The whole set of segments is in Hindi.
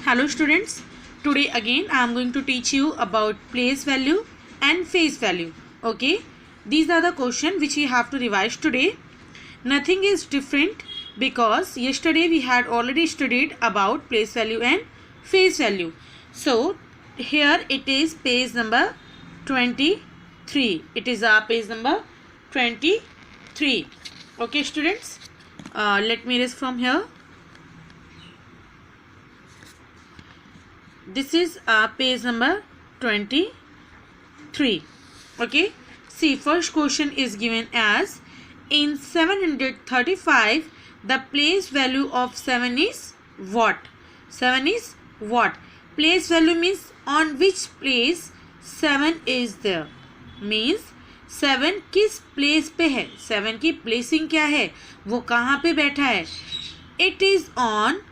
Hello students, today again I am going to teach you about place value and face value. Okay, these are the questions which we have to revise today. Nothing is different because yesterday we had already studied about place value and face value. So here it is page number 23. It is our page number 23. Okay students, let me erase from here. This is page number 23. Okay, see, first question is given as in 735 the place value of 7 is what? 7 is what? Place value means on which place 7 is there, means 7 किस place पे है, 7 की placing क्या है, वो कहाँ पे बैठा है. It is on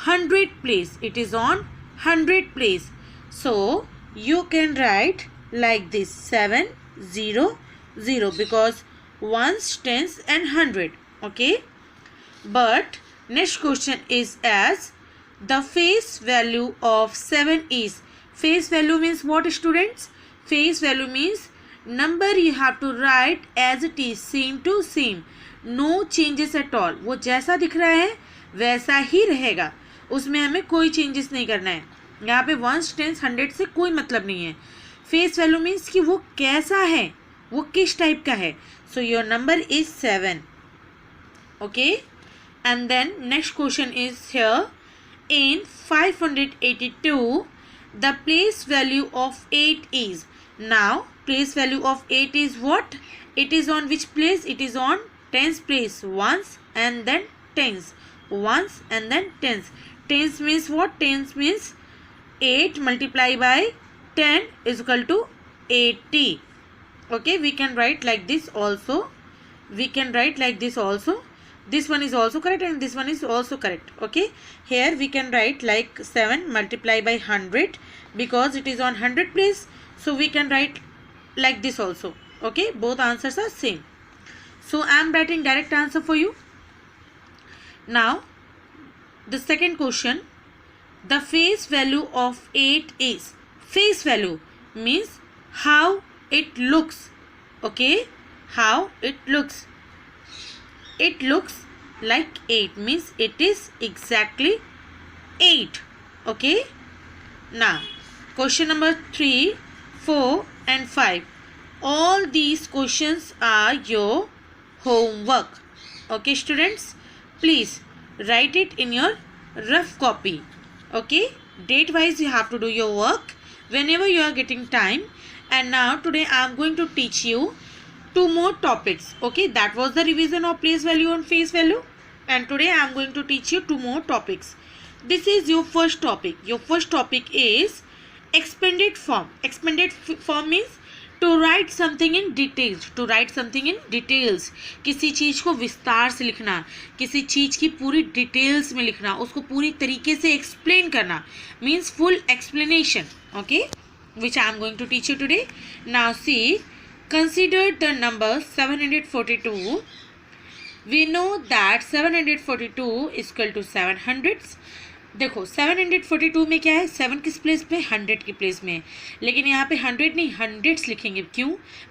100 place. It is on 100 place. So you can write like this 7 0 0 because ones, tens and 100. Okay, but next question is as the face value of 7 is. Face value means what students? Face value means number you have to write as it is, same to same, no changes at all. वो जैसा दिख रहा है वैसा ही रहेगा, उसमें हमें कोई चेंजेस नहीं करना है. यहाँ पे वंस, टेंस, 100 से कोई मतलब नहीं है. फेस वैल्यू मीन्स कि वो कैसा है, वो किस टाइप का है. So your number is 7. Okay, and then next question is here in 582 the place value of 8 is. Now place value of 8 is what? It is on which place? It is on tens place. Ones and then tens, once and then tens. Tens means what? Tens means 8 multiplied by 10 is equal to 80. Okay, we can write like this also. We can write like this also. This one is also correct and this one is also correct. Okay, here we can write like 7 multiplied by 100 because it is on 100 place. So we can write like this also. Okay, both answers are same. So I am writing direct answer for you. Now the second question, the face value of 8 is. Face value means how it looks. Okay, how it looks. It looks like 8 means it is exactly 8. Okay, now question number 3, 4 and 5. All these questions are your homework. Okay students, please write it in your rough copy. Okay, date wise you have to do your work whenever you are getting time. And now today I am going to teach you 2 more topics. Okay, that was the revision of place value and face value, and today I am going to teach you 2 more topics. This is your first topic. Your first topic is expanded form. Expanded form means to write something in details. To write something in details. किसी चीज़ को विस्तार से लिखना, किसी चीज़ की पूरी डिटेल्स में लिखना, उसको पूरी तरीके से एक्सप्लेन करना, means full explanation. Okay, which I am going to teach you today. Now see, consider the number 742. We know that 742 is equal to 700. देखो 742 में क्या है, 7 किस प्लेस पे, 100 की प्लेस में है. लेकिन यहाँ पे 100 नहीं, हंड्रेड्स लिखेंगे. क्यों?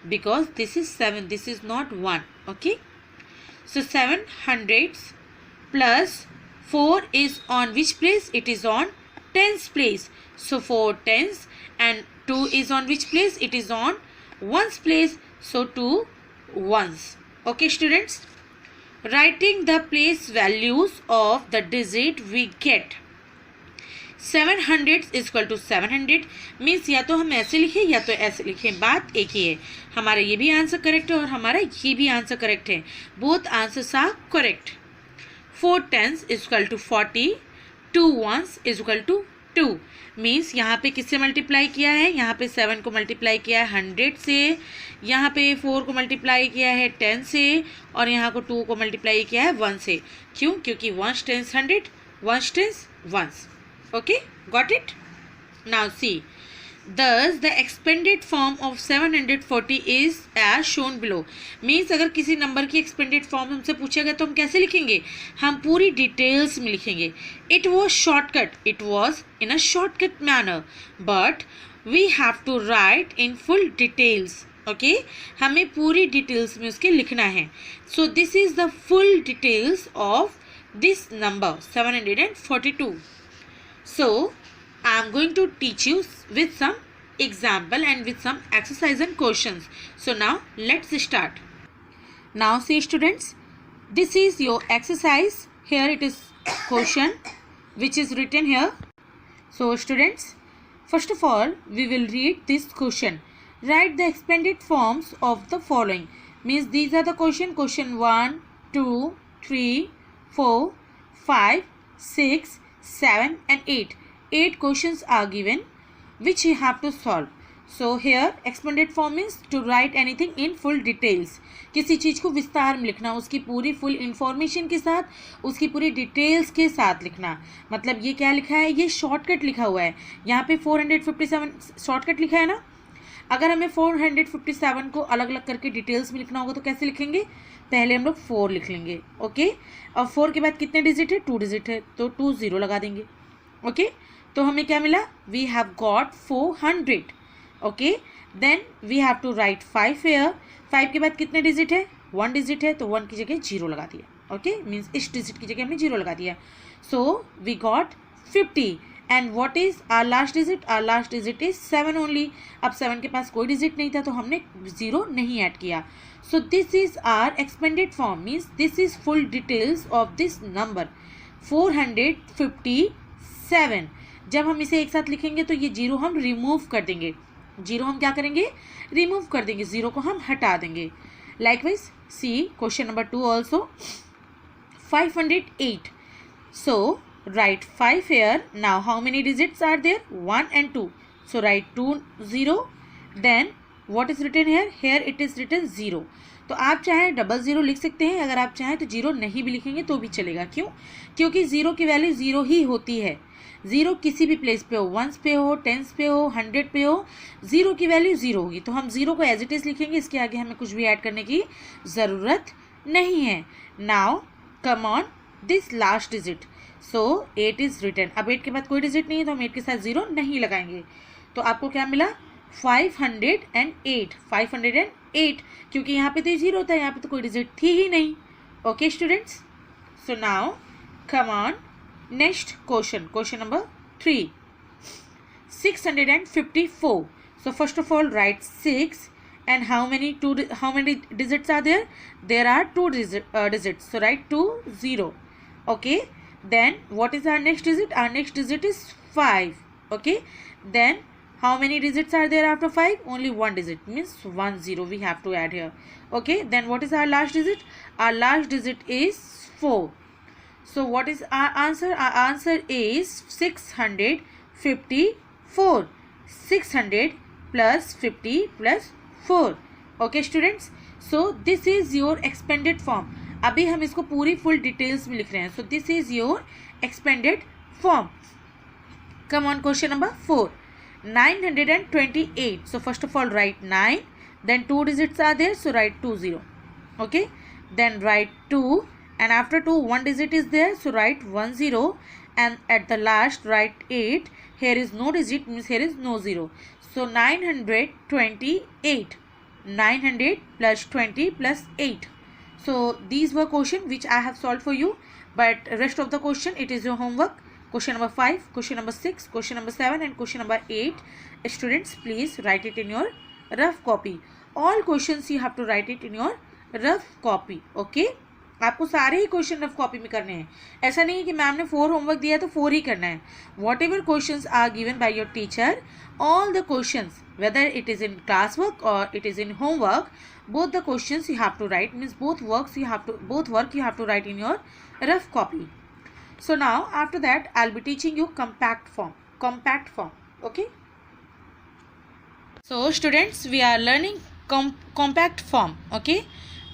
Because this is 7, this is not 1. Okay, so 700 plus 4 is on which place? It is on tens place. So 4 tens and 2 is on which place? It is on ones place. So 2 ones. Okay students, writing the place values of the digit we get. 700 is equal to 700 means या तो हम ऐसे लिखें या तो ऐसे लिखें, बात एक ही है. हमारा ये भी आंसर करेक्ट है और हमारा ये भी आंसर करेक्ट है. Both answers are correct. 4 tens is equal to 40. 2 ones is equal to 2 means यहाँ पे किससे मल्टीप्लाई किया है? यहाँ पे 7 को मल्टीप्लाई किया है 100 से, यहाँ पे 4 को मल्टीप्लाई किया है 10 से, और यहाँ को 2 को मल्टीप्लाई किया है 1 से. क्यों? क्योंकि 1 tens 100, 1 tens 1. Okay, got it. Now see, Thus the expanded form of 740 is as shown below. Means अगर किसी नंबर की एक्सपेंडेड फॉर्म हमसे पूछेगा तो हम कैसे लिखेंगे, हम पूरी डिटेल्स में लिखेंगे. It was shortcut, it was in a shortcut manner, but we have to write in full details. Okay, हमें पूरी डिटेल्स में उसके लिखना है. So this is the full details of this number 742. So I am going to teach you with some example and with some exercise and questions. So now let's start. Now see students, this is your exercise. Here it is question which is written here. So students, first of all we will read this question. Write the expanded forms of the following. Means these are the question 1, 2, 3, 4, 5, 6, 7 and 8. 8 questions are given which you have to solve. So here expanded form means to write anything in full details. किसी चीज़ को विस्तार में लिखना, उसकी पूरी फुल इंफॉर्मेशन के साथ, उसकी पूरी डिटेल्स के साथ लिखना. मतलब ये क्या लिखा है, ये शॉर्टकट लिखा हुआ है. यहाँ पे 457 शॉर्टकट लिखा है ना. अगर हमें 457 को अलग अलग करके डिटेल्स में लिखना होगा तो कैसे लिखेंगे, पहले हम लोग 4 लिख लेंगे. ओके, और 4 के बाद कितने डिजिट है, 2 डिजिट है, तो 2 0 लगा देंगे. ओके, तो हमें क्या मिला, we have got 400. Okay, then we have to write 5 here. 5 के बाद कितने डिजिट है, 1 डिजिट है, तो 1 की जगह 0 लगा दिया. ओके, मीन्स इस डिजिट की जगह हमने 0 लगा दिया. So we got 50. And what is our last digit, our last digit is 7 only. अब 7 के पास कोई डिजिट नहीं था तो हमने 0 नहीं ऐड किया. So this is our expanded form, means this is full details of this number 457. जब हम इसे एक साथ लिखेंगे तो ये 0 हम रिमूव कर देंगे. 0 हम क्या करेंगे, रिमूव कर देंगे, 0 को हम हटा देंगे. Likewise see question number 2 also 508. So write 5 here. Now how many digits are there, 1 and 2. So write 2 0. Then what is written here, here it is written 0. तो आप चाहे 00 लिख सकते हैं, अगर आप चाहें तो 0 नहीं भी लिखेंगे तो भी चलेगा. क्यों, क्योंकि 0 की वैल्यू 0 ही होती है. 0 किसी भी प्लेस पे हो, 1s पे हो, 10s पे हो, 100 पे हो, 0 की वैल्यू 0 होगी. तो हम 0 को एज इट इज लिखेंगे, इसके आगे हमें कुछ भी ऐड करने की ज़रूरत नहीं है. Now come on this last digit. So 8 is written. अब 8 के बाद कोई डिजिट नहीं है तो हम 8 के साथ 0 नहीं लगाएंगे. तो आपको क्या मिला, 508. 508 क्योंकि यहाँ पे तो 0 था, यहाँ पे तो कोई डिजिट थी ही नहीं. Okay students, so now come on next question number 3, 654. So first of all write 6 and how many digits are there? There are 2 digits. So write 2 0. Okay, then what is our next digit? Our next digit is 5. Okay, then how many digits are there after 5? Only 1 digit, means 1 0 we have to add here. Okay, then what is our last digit? Our last digit is 4. So what is our answer? Our answer is 654. 600 plus 50 plus 4. Okay students, so this is your expanded form. अभी हम इसको पूरी फुल डिटेल्स में लिख रहे हैं. So this is your expanded form. Come on, question number 4, 928. So first of all write 9, then 2 digits are there, so write 2 0. Okay, then write 2, and after 2 1 digit is there, so write 1 0, and at the last write 8. Here is no digit, means here is no 0. So 928. 900 plus 20 plus 8. So these were questions which I have solved for you, but rest of the question it is your homework. Question number 5, question number 6, question number 7 and question number 8. Students, please write it in your rough copy. All questions you have to write it in your rough copy. Okay, आपको सारे ही क्वेश्चन रफ कॉपी में करने हैं. ऐसा नहीं है कि मैम ने 4 होमवर्क दिया है तो 4 ही करना है. Whatever questions are given by your teacher, all the questions, whether it is in classwork or it is in homework, both the questions you have to write, means both work you have to write in your rough copy. So now after that I'll be teaching you compact form. Okay, so students, we are learning compact form. Okay,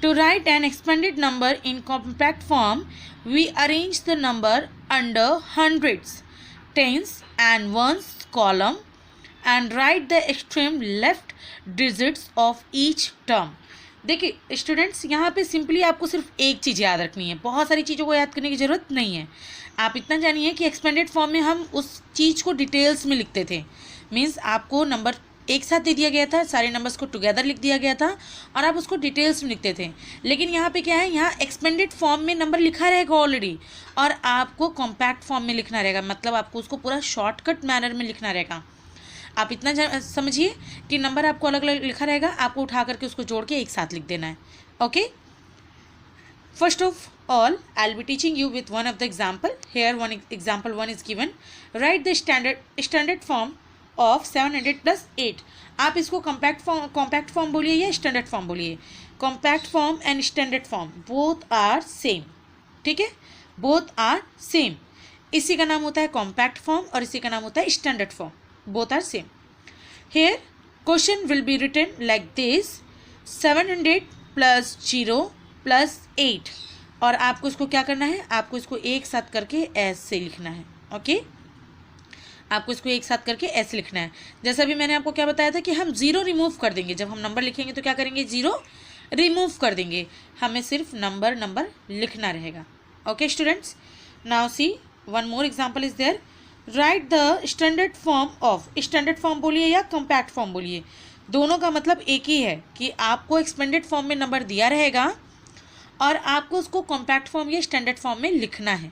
to write an expanded number in compact form, we arrange the number under hundreds, tens and ones column and right the extreme left digits of each term. देखिए स्टूडेंट्स, यहाँ पे सिंपली आपको सिर्फ एक चीज़ याद रखनी है, बहुत सारी चीज़ों को याद करने की ज़रूरत नहीं है। आप इतना जानिए कि एक्सपेंडेड फॉर्म में हम उस चीज़ को डिटेल्स में लिखते थे। मीन्स आपको नंबर एक साथ दे दिया गया था, सारे नंबर्स को टुगेदर लिख दिया गया था और आप उसको डिटेल्स में लिखते थे। लेकिन यहाँ पे क्या है, यहाँ एक्सपेंडेड फॉर्म में नंबर लिखा रहेगा ऑलरेडी और आपको कॉम्पैक्ट फॉर्म में लिखना रहेगा, मतलब आपको उसको पूरा शॉर्टकट मैनर में लिखना रहेगा। आप इतना समझिए कि नंबर आपको अलग अलग लिखा रहेगा, आपको उठा करके उसको जोड़ के एक साथ लिख देना है। Okay, first of all, I'll be teaching you with one of the example. Here one example 1 is given. Write the standard form of 700 plus 8. आप इसको कॉम्पैक्ट फॉर्म बोलिए या स्टैंडर्ड फॉर्म बोलिए। Compact form and standard form both are same, ठीक है, बोथ आर सेम। इसी का नाम होता है कॉम्पैक्ट फॉर्म और इसी का नाम होता है standard form, both are same. Here question will be written like this: 700 plus 0 plus 8। और आपको इसको क्या करना है, आपको इसको एक साथ करके ऐसे लिखना है। ओके, आपको इसको एक साथ करके ऐसे लिखना है। जैसा अभी मैंने आपको क्या बताया था कि हम ज़ीरो रिमूव कर देंगे, जब हम नंबर लिखेंगे तो क्या करेंगे, ज़ीरो रिमूव कर देंगे, हमें सिर्फ नंबर लिखना रहेगा। Okay students, now see one more example is there. Write the standard form of, standard form बोलिए या कॉम्पैक्ट फॉर्म बोलिए, दोनों का मतलब एक ही है कि आपको एक्सपेंडेड फॉर्म में नंबर दिया रहेगा और आपको उसको कॉम्पैक्ट फॉर्म या स्टैंडर्ड फॉर्म में लिखना है।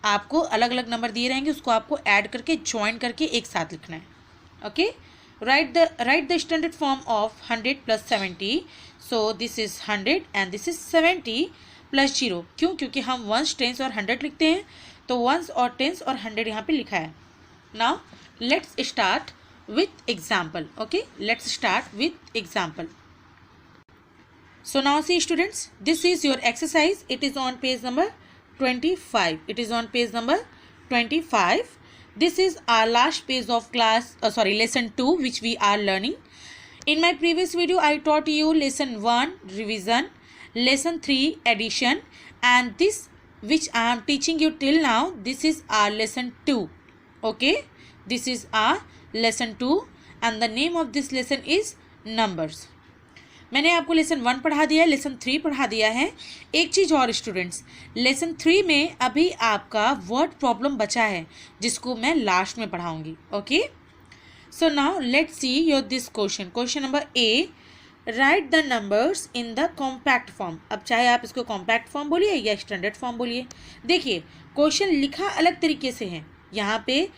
आपको अलग अलग नंबर दिए रहेंगे, उसको आपको ऐड करके ज्वाइन करके एक साथ लिखना है। Okay, right the standard form of 100 plus 70। So this is 100 and this is 70 plus 0। क्यों? क्योंकि हम वंस, टेंस और 100 लिखते हैं, तो वंस और टेंस और 100 यहाँ पे लिखा है। Now let's start with example. Okay, let's start with example. So now see students, this is your exercise. It is on page number 25. It is on page number 25. This is our last page of lesson 2 which we are learning. In my previous video I taught you lesson 1 revision, lesson 3 addition, and this which I am teaching you till now, this is our lesson 2. Okay, this is our lesson 2 and the name of this lesson is numbers. मैंने आपको लेसन 1 पढ़ा दिया है, लेसन 3 पढ़ा दिया है। एक चीज़ और स्टूडेंट्स, लेसन 3 में अभी आपका वर्ड प्रॉब्लम बचा है जिसको मैं लास्ट में पढ़ाऊंगी। Okay, so now let's see your this question. Question number A, write the numbers in the compact form. अब चाहे आप इसको कॉम्पैक्ट फॉर्म बोलिए या स्टैंडर्ड फॉर्म बोलिए। देखिए क्वेश्चन लिखा अलग तरीके से है, यहाँ पे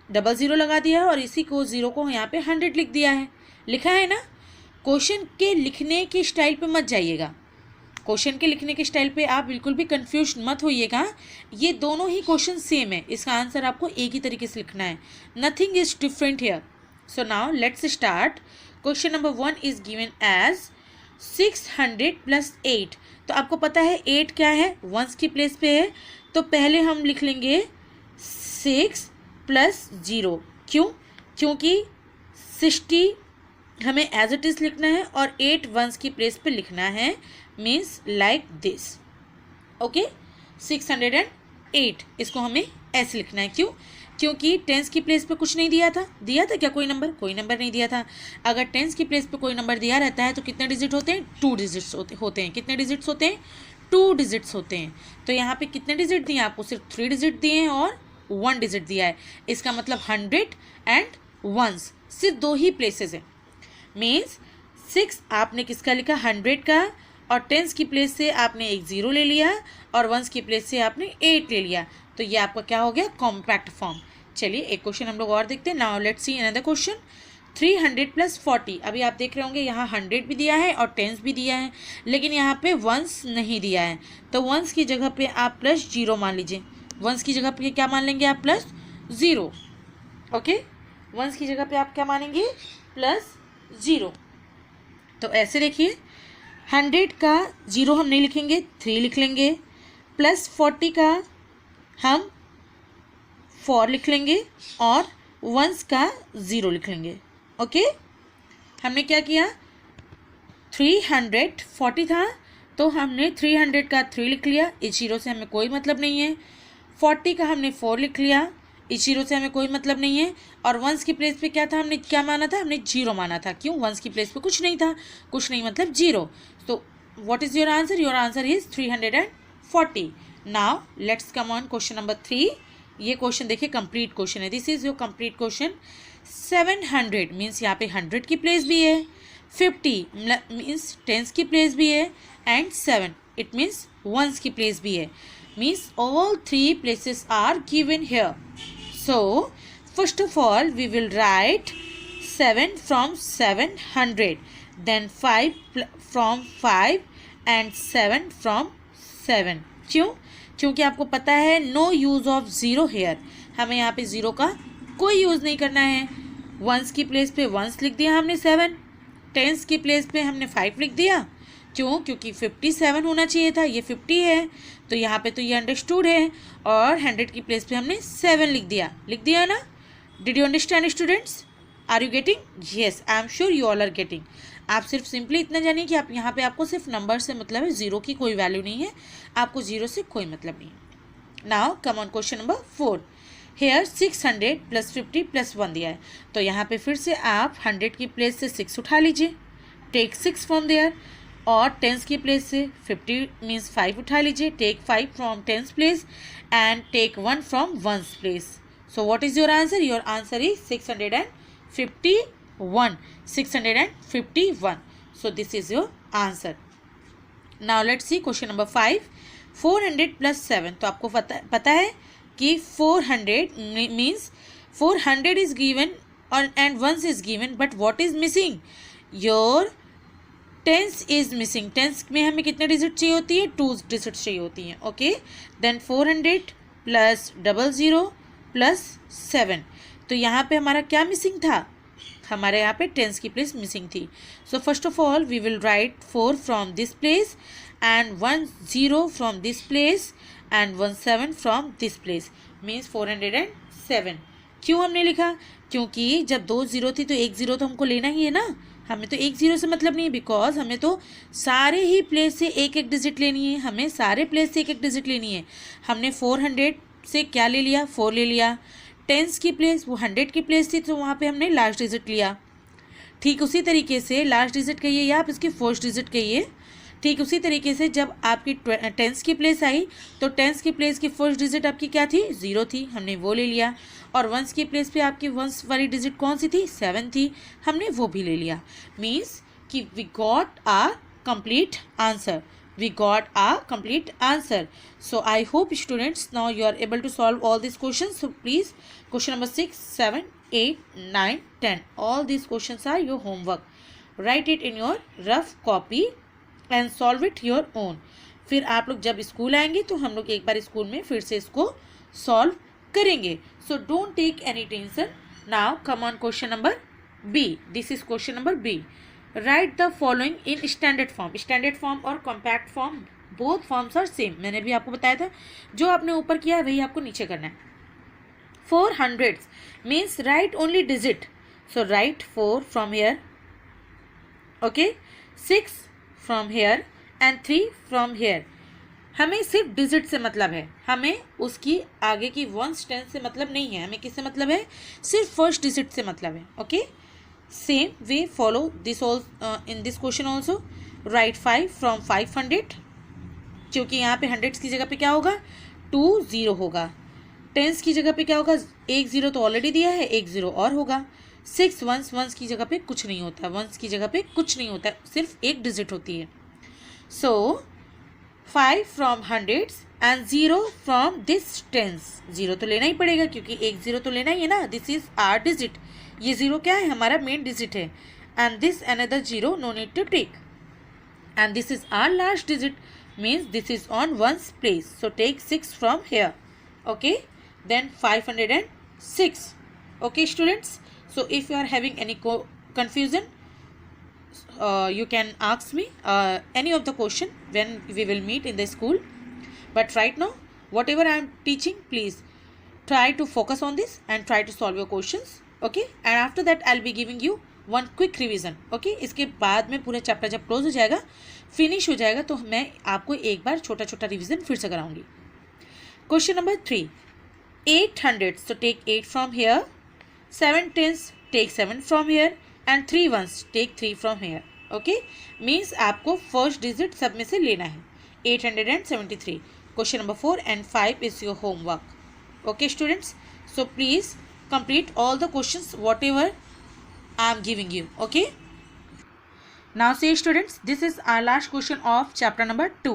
00 लगा दिया है और इसी को 0 को यहाँ पे 100 लिख दिया है, लिखा है ना। क्वेश्चन के लिखने के स्टाइल पे मत जाइएगा, क्वेश्चन के लिखने के स्टाइल पे आप बिल्कुल भी कंफ्यूज मत होइएगा। ये दोनों ही क्वेश्चन सेम है, इसका आंसर आपको एक ही तरीके से लिखना है, nothing is different here. So now let's start. Question number 1 is given as 600 plus 8। तो आपको पता है 8 क्या है, वंस की प्लेस पे है, तो पहले हम लिख लेंगे 6 प्लस 0। क्यों? क्योंकि 60 हमें एज इट इज़ लिखना है और 8 वंस की प्लेस पे लिखना है, मीन्स लाइक दिस। ओके, 608 इसको हमें ऐसे लिखना है। क्यों? क्योंकि टेंस की प्लेस पे कुछ नहीं दिया था क्या कोई नंबर? कोई नंबर नहीं दिया था। अगर टेंस की प्लेस पे कोई नंबर दिया रहता है तो कितने डिजिट होते हैं? 2 डिजिट्स होते हैं। कितने डिजिट्स होते हैं? 2 डिजिट्स होते हैं। तो यहाँ पे कितने डिजिट दिए? आपको सिर्फ 3 डिजिट दिए हैं और 1 डिजिट दिया है। इसका मतलब 100 एंड वंस, सिर्फ 2 ही प्लेसेस है। मीन्स 6 आपने किसका लिखा? 100 का, और टेंस की प्लेस से आपने एक 0 ले लिया और वंस की प्लेस से आपने 8 ले लिया, तो ये आपका क्या हो गया? Compact form. चलिए एक क्वेश्चन हम लोग और देखते हैं। Now let's see another question. 300 plus 40। अभी आप देख रहे होंगे यहाँ 100 भी दिया है और टेंस भी दिया है, लेकिन यहाँ पे वंस नहीं दिया है, तो वंस की जगह पे आप प्लस 0 मान लीजिए। वंस की जगह पे क्या मान लेंगे आप? प्लस 0। ओके, वंस की जगह पे आप क्या मानेंगे? प्लस 0। तो ऐसे देखिए 100 का 0 हम नहीं लिखेंगे, 3 लिख लेंगे, प्लस 40 का हम 4 लिख लेंगे और वंस का 0 लिख लेंगे। ओके, हमने क्या किया? 340 था तो हमने 300 का 3 लिख लिया, इस 0 से हमें कोई मतलब नहीं है। 40 का हमने 4 लिख लिया, इस जीरो से हमें कोई मतलब नहीं है। और वंस की प्लेस पे क्या था, हमने क्या माना था, हमने जीरो माना था। क्यों, वंस की प्लेस पे कुछ नहीं था, कुछ नहीं मतलब जीरो। तो what is your answer, your answer is 340। Now let's come on question number 3। ये क्वेश्चन देखिए कंप्लीट क्वेश्चन है, this is your complete question. 700 means यहाँ पे 100 की प्लेस भी है, 50 मीन्स टेंस की प्लेस भी है, एंड 7 इट मीन्स वंस की प्लेस भी है। Means all three places are given here. So first of all we will write 7 from 700, then 5 from 5 and 7 from 7. क्यों, क्योंकि आपको पता है no use of zero here, हमें यहाँ पे ज़ीरो का कोई यूज़ नहीं करना है। वंस की प्लेस पे वंस लिख दिया हमने 7, टेंस की प्लेस पे हमने 5 लिख दिया। क्यों, क्योंकि 57 होना चाहिए था, ये 50 है, तो यहाँ पे तो ये अंडरस्टूड है। और 100 की प्लेस पे हमने 7 लिख दिया ना। Did you understand students, are you getting? Yes, I am sure you all are getting. आप सिर्फ सिंपली इतना जानिए कि आप यहाँ पे आपको सिर्फ नंबर से मतलब है, ज़ीरो की कोई वैल्यू नहीं है, आपको ज़ीरो से कोई मतलब नहीं है। Now come on question number 4। Here 600 + 50 + 1 दिया है, तो यहाँ पे फिर से आप 100 की प्लेस से 6 उठा लीजिए, टेक 6 फ्रॉम देयर। और टेंस की प्लेस से 50 मीन्स 5 उठा लीजिए, take 5 from tens place and take 1 from ones place. So what is your answer, your answer is 651, 651. So this is your answer. Now let's see question number 5. 400 + 7, तो आपको पता है कि 400 means 400 is given and once is given, but what is missing, your tens is missing. Tens में हमें कितने डिजिट चाहिए होती है, 2 डिजिट चाहिए होती हैं। ओके, देन 400 + 00 + 7, तो यहाँ पे हमारा क्या मिसिंग था, हमारे यहाँ पे टेंस की प्लेस मिसिंग थी। So first of all we will write 4 from this place and 1 0 from this place and 1 7 from this place, means 407। क्यों हमने लिखा, क्योंकि जब 2 0 थी तो 1 0 तो हमको लेना ही है ना, हमें तो 1 0 से मतलब नहीं है, बिकॉज हमें तो सारे ही प्लेस से एक एक डिजिट लेनी है, हमें सारे प्लेस से एक एक डिजिट लेनी है। हमने 400 से क्या ले लिया, 4 ले लिया। टेंस की प्लेस वो 100 की प्लेस थी, तो वहाँ पे हमने लास्ट डिजिट लिया। ठीक उसी तरीके से लास्ट डिजिट कहिए या आप इसकी फर्स्ट डिजिट कहिए, ठीक उसी तरीके से जब आपकी टेंस की प्लेस आई तो टेंस की प्लेस की फर्स्ट डिजिट आपकी क्या थी, 0 थी, हमने वो ले लिया। और वंस की प्लेस पे आपकी वंस वाली डिजिट कौन सी थी, 7 थी, हमने वो भी ले लिया। मीन्स कि we got a complete answer, we got a complete answer. So I hope students now you are able to solve all these questions. So please, question number 6, 7, 8, 9, 10, all these questions are your homework. Write it in your rough copy and solve it your own. फिर आप लोग जब स्कूल आएंगे तो हम लोग एक बार स्कूल में फिर से इसको सॉल्व करेंगे. So don't take any tension. Now come on question number B. This is question number B. Write the following in standard form. Standard form और compact form both forms are same. मैंने भी आपको बताया था, जो आपने ऊपर किया है वही आपको नीचे करना है. 400 means write only digit. So write 4 from here. Okay, 6 from here and 3 from here. हमें सिर्फ डिजिट से मतलब है, हमें उसकी आगे की वंस टेंस से मतलब नहीं है. हमें किससे मतलब है, सिर्फ फर्स्ट डिजिट से मतलब है. Okay, same way follow this all in this question also. Right 5 from 500, क्योंकि यहाँ पे हंड्रेड्स की जगह पे क्या होगा, 2 0 होगा. टेंस की जगह पे क्या होगा, 1 0 तो ऑलरेडी दिया है, 1 0 और होगा. 6 वंस की जगह पे कुछ नहीं होता, वंस की जगह पे कुछ नहीं होता, सिर्फ एक डिजिट होती है. So 5 from hundreds and 0 from this tens. 0 तो लेना ही पड़ेगा क्योंकि 1 0 तो लेना ही है ना. दिस इज आर डिजिट, ये 0 क्या है, हमारा मेन डिजिट है. And this another 0 no need to take. And this is our last digit, means this is on ones place. So take 6 from here. Okay, then 506. Okay students, so if you are having any confusion, you can ask me any of the question when we will meet in the school. But right now whatever I am teaching, please try to focus on this and try to solve your questions. Okay, and after that I'll be giving you one quick revision. Okay, इसके बाद में पूरा चैप्टर जब क्लोज हो जाएगा, फिनिश हो जाएगा, तो मैं आपको एक बार छोटा छोटा रिविजन फिर से कराऊंगी. Question number 3. 800, so take 8 from here. 7 tens, take 7 from here. And 3 ones, take 3 from here. Okay, means आपको फर्स्ट डिजिट सब में से लेना है. 873. Question number 4 and 5 is your homework. Okay students, so please complete all the questions whatever I am giving you. Okay, now see students, this is our last question of chapter number 2.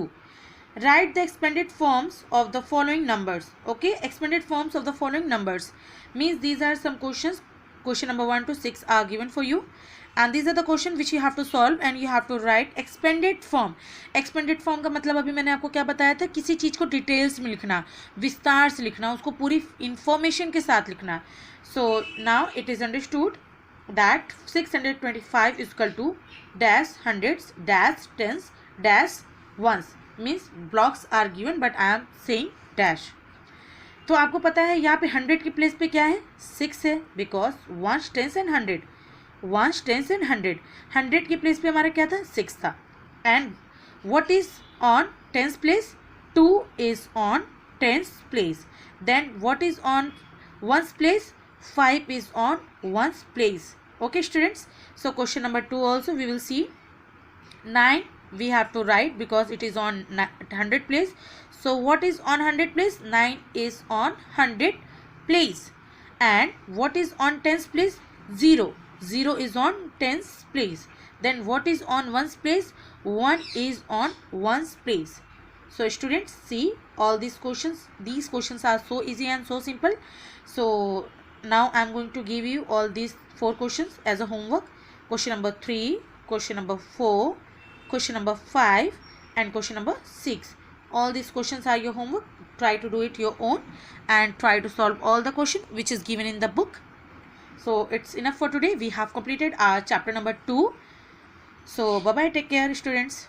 Write the expanded forms of the following numbers. Okay, expanded forms of the following numbers means these are some questions. Question number 1 to 6 are given for you, and these are the question which you have to solve and you have to write expanded form. Expanded form का मतलब अभी मैंने आपको क्या बताया था, किसी चीज़ को डिटेल्स में लिखना, विस्तार से लिखना, उसको पूरी इंफॉर्मेशन के साथ लिखना. So now it is understood that 625 is equal to dash hundreds dash tens dash ones. Means blocks are given but I am saying dash. तो आपको पता है यहाँ पे 100 की प्लेस पे क्या है, 6 है, because 1 tens and 100, 1 tens and 100. 100 की प्लेस पे हमारा क्या था, 6 था. And what is on tens place, 2 is on tens place. Then what is on ones place, 5 is on ones place. Okay students, so question number 2 also we will see. 9 we have to write because it is on 100 place. So what is on 100 place, 9 is on 100 place. And what is on tens place, 0, 0 is on tens place. Then what is on ones place, 1 is on ones place. So students, see all these questions are so easy and so simple. So now I am going to give you all these 4 questions as a homework. Question number 3, question number 4, question number 5 and question number 6. All these questions are your homework. Try to do it your own and try to solve all the questions which is given in the book. So it's enough for today. We have completed our chapter number 2. So bye bye, take care students.